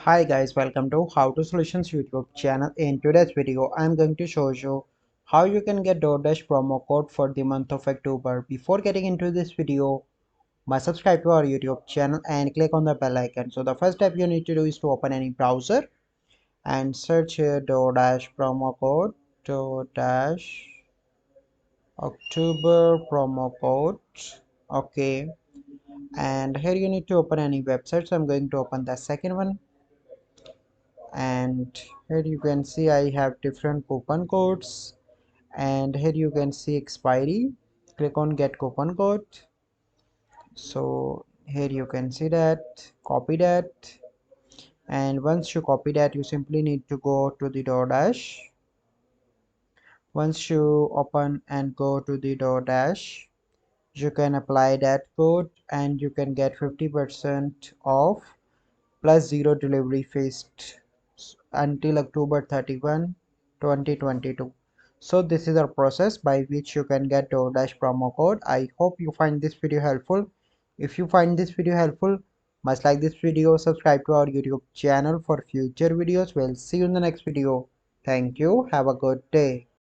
Hi guys, welcome to How to Solutions YouTube channel. In today's video, I'm going to show you how you can get DoorDash promo code for the month of October. Before getting into this video, must subscribe to our YouTube channel and click on the bell icon. So the first step you need to do is to open any browser and search here DoorDash promo code, DoorDash October promo code. Okay, and here you need to open any website. So I'm going to open the second one. And here you can see I have different coupon codes, and here you can see expiry. Click on get coupon code. So here you can see that, copy that, and once you copy that you simply need to go to the DoorDash. Once you open and go to the DoorDash, you can apply that code and you can get 50% off plus zero delivery fees until October 31, 2022. So this is our process by which you can get DoorDash promo code. I hope you find this video helpful. If you find this video helpful, must like this video, subscribe to our YouTube channel for future videos. We'll see you in the next video. Thank you. Have a good day.